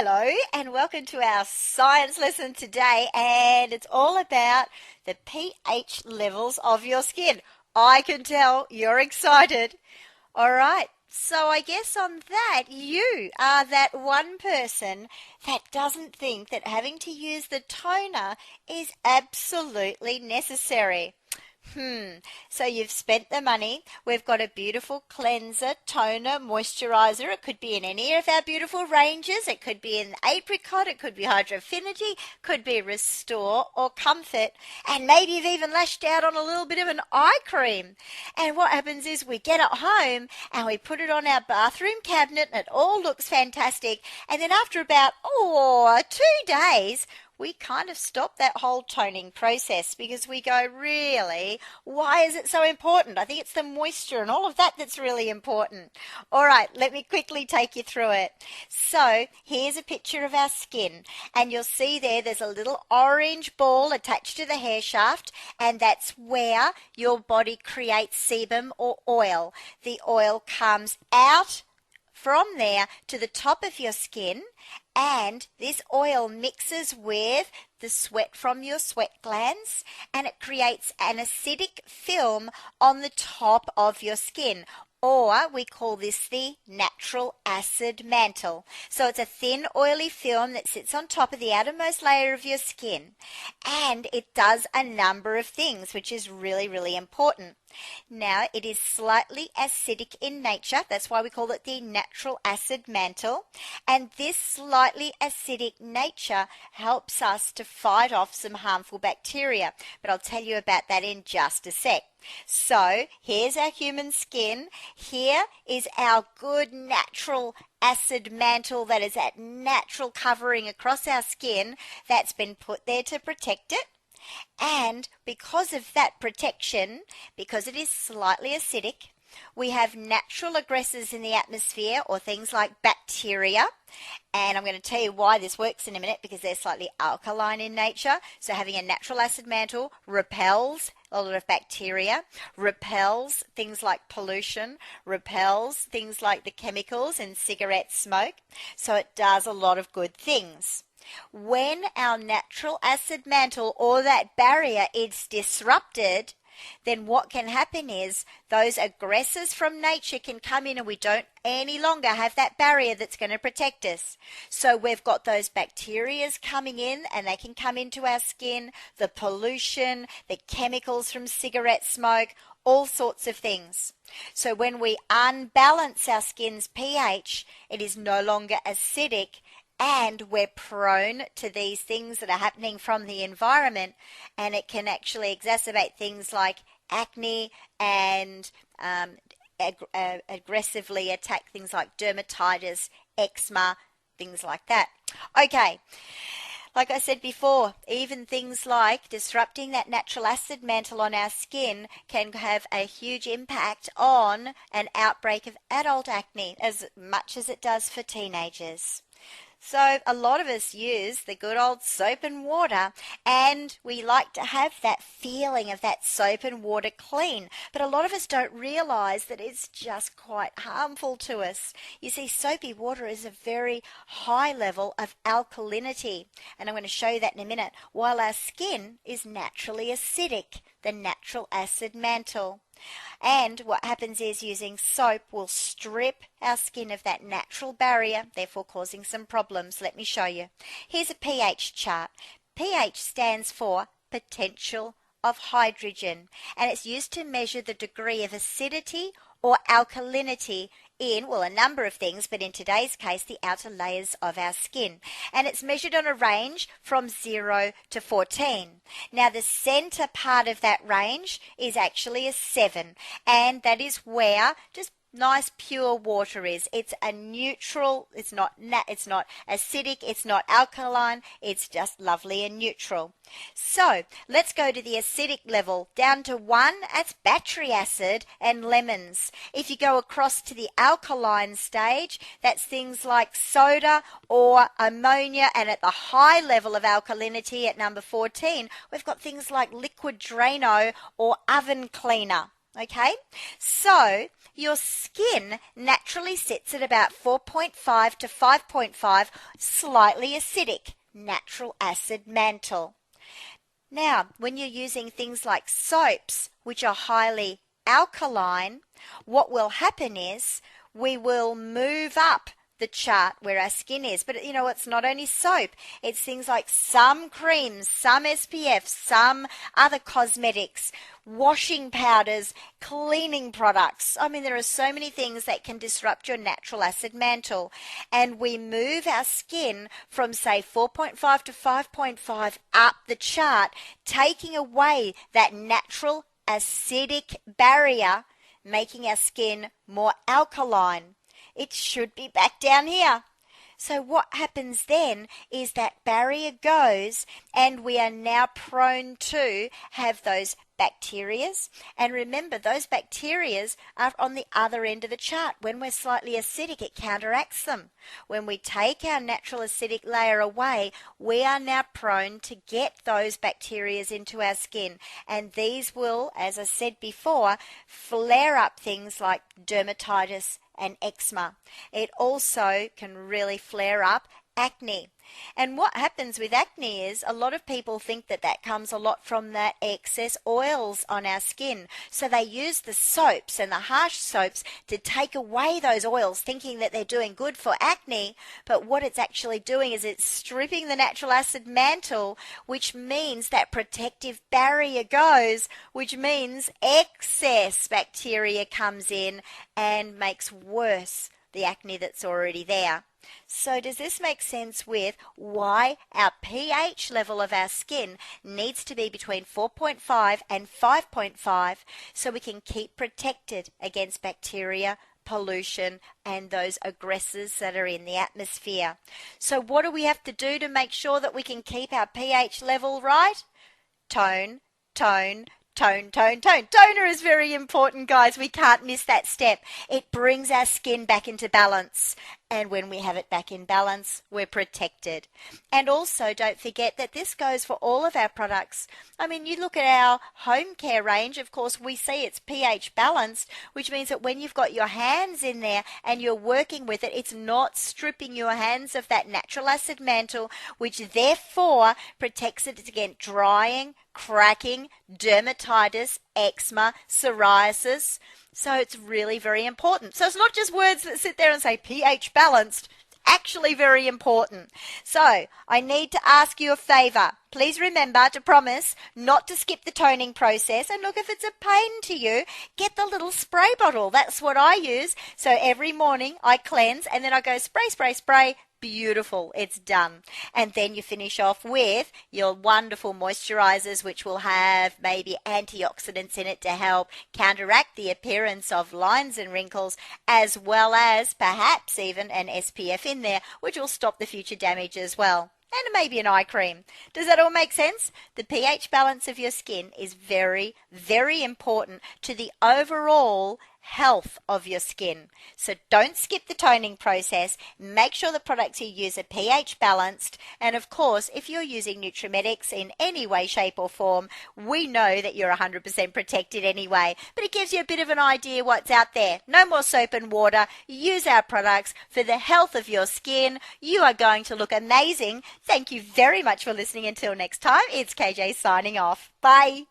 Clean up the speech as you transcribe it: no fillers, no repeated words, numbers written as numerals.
Hello and welcome to our science lesson today, and it's all about the pH levels of your skin. I can tell you're excited. All right, so I guess on that you are that one person that doesn't think that having to use the toner is absolutely necessary. So you've spent the money. We've got a beautiful cleanser, toner, moisturizer. It could be in any of our beautiful ranges. It could be in apricot. It could be hydrofinity. Could be restore or comfort. And maybe you've even lashed out on a little bit of an eye cream. And what happens is we get it home and we put it on our bathroom cabinet and it all looks fantastic. And then after about 2 days, we kind of stop that whole toning process because we go, really, why is it so important? I think it's the moisture and all of that that's really important. All right, let me quickly take you through it. So here's a picture of our skin, and you'll see there's a little orange ball attached to the hair shaft, and that's where your body creates sebum or oil. The oil comes out from there to the top of your skin, and this oil mixes with the sweat from your sweat glands and it creates an acidic film on the top of your skin. Or we call this the natural acid mantle. So it's a thin oily film that sits on top of the outermost layer of your skin, and it does a number of things which is really, really important. Now, it is slightly acidic in nature. That's why we call it the natural acid mantle. And this slightly acidic nature helps us to fight off some harmful bacteria. But I'll tell you about that in just a sec. So, here's our human skin. Here is our good natural acid mantle, that is that natural covering across our skin that's been put there to protect it. And because of that protection, because it is slightly acidic, we have natural aggressors in the atmosphere, or things like bacteria. And I'm going to tell you why this works in a minute, because they're slightly alkaline in nature. So having a natural acid mantle repels a lot of bacteria, repels things like pollution, repels things like the chemicals in cigarette smoke. So it does a lot of good things. When our natural acid mantle, or that barrier, is disrupted, then what can happen is those aggressors from nature can come in, and we don't any longer have that barrier that's going to protect us. So we've got those bacterias coming in, and they can come into our skin, the pollution, the chemicals from cigarette smoke, all sorts of things. So when we unbalance our skin's pH, it is no longer acidic, and we're prone to these things that are happening from the environment, and it can actually exacerbate things like acne and aggressively attack things like dermatitis, eczema, things like that. Okay, like I said before, even things like disrupting that natural acid mantle on our skin can have a huge impact on an outbreak of adult acne, as much as it does for teenagers. So a lot of us use the good old soap and water, and we like to have that feeling of that soap and water clean. But a lot of us don't realize that it's just quite harmful to us. You see, soapy water is a very high level of alkalinity, and I'm going to show you that in a minute, while our skin is naturally acidic, the natural acid mantle. And what happens is using soap will strip our skin of that natural barrier, therefore causing some problems. Let me show you. Here's a pH chart. pH stands for potential of hydrogen, and it's used to measure the degree of acidity or alkalinity in, well, a number of things, but in today's case, the outer layers of our skin. And it's measured on a range from 0 to 14. Now, the center part of that range is actually a 7, and that is where just nice pure water is. It's a neutral, it's not acidic, it's not alkaline, it's just lovely and neutral. So let's go to the acidic level. Down to 1, that's battery acid and lemons. If you go across to the alkaline stage, that's things like soda or ammonia, and at the high level of alkalinity at number 14, we've got things like liquid Drano or oven cleaner. Okay, so your skin naturally sits at about 4.5 to 5.5, slightly acidic, natural acid mantle. Now, when you're using things like soaps, which are highly alkaline, what will happen is we will move up the chart where our skin is. But you know, it's not only soap, it's things like some creams, some SPF, some other cosmetics, washing powders, cleaning products. I mean, there are so many things that can disrupt your natural acid mantle. And we move our skin from, say, 4.5 to 5.5 up the chart, taking away that natural acidic barrier, making our skin more alkaline. It should be back down here. So what happens then is that barrier goes and we are now prone to have those bacterias. And remember, those bacterias are on the other end of the chart. When we're slightly acidic, it counteracts them. When we take our natural acidic layer away, we are now prone to get those bacterias into our skin. And these will, as I said before, flare up things like dermatitis and eczema. It also can really flare up acne. And what happens with acne is a lot of people think that that comes a lot from the excess oils on our skin. So they use the soaps and the harsh soaps to take away those oils, thinking that they're doing good for acne. But what it's actually doing is it's stripping the natural acid mantle, which means that protective barrier goes, which means excess bacteria comes in and makes worse the acne that's already there. So does this make sense with why our pH level of our skin needs to be between 4.5 and 5.5 so we can keep protected against bacteria, pollution, and those aggressors that are in the atmosphere? So what do we have to do to make sure that we can keep our pH level right? Tone, tone, tone, tone, tone. Toner is very important, guys. We can't miss that step. It brings our skin back into balance. And when we have it back in balance, we're protected. And also, don't forget that this goes for all of our products. I mean, you look at our home care range, of course, we see it's pH balanced, which means that when you've got your hands in there and you're working with it, it's not stripping your hands of that natural acid mantle, which therefore protects it against drying, cracking, dermatitis, eczema, psoriasis. So it's really very important. So it's not just words that sit there and say pH balanced. Actually very important. So I need to ask you a favor. Please remember to promise not to skip the toning process. And look, if it's a pain to you, get the little spray bottle. That's what I use. So every morning I cleanse and then I go spray, spray, spray. Beautiful, it's done. And then you finish off with your wonderful moisturizers, which will have maybe antioxidants in it to help counteract the appearance of lines and wrinkles, as well as perhaps even an SPF in there, which will stop the future damage as well. And maybe an eye cream. Does that all make sense? The pH balance of your skin is very, very important to the overall health of your skin. So don't skip the toning process. Make sure the products you use are pH balanced. And of course, if you're using Nutrimetics in any way, shape or form, we know that you're 100% protected anyway. But it gives you a bit of an idea what's out there. No more soap and water. Use our products for the health of your skin. You are going to look amazing. Thank you very much for listening. Until next time, it's KJ signing off. Bye.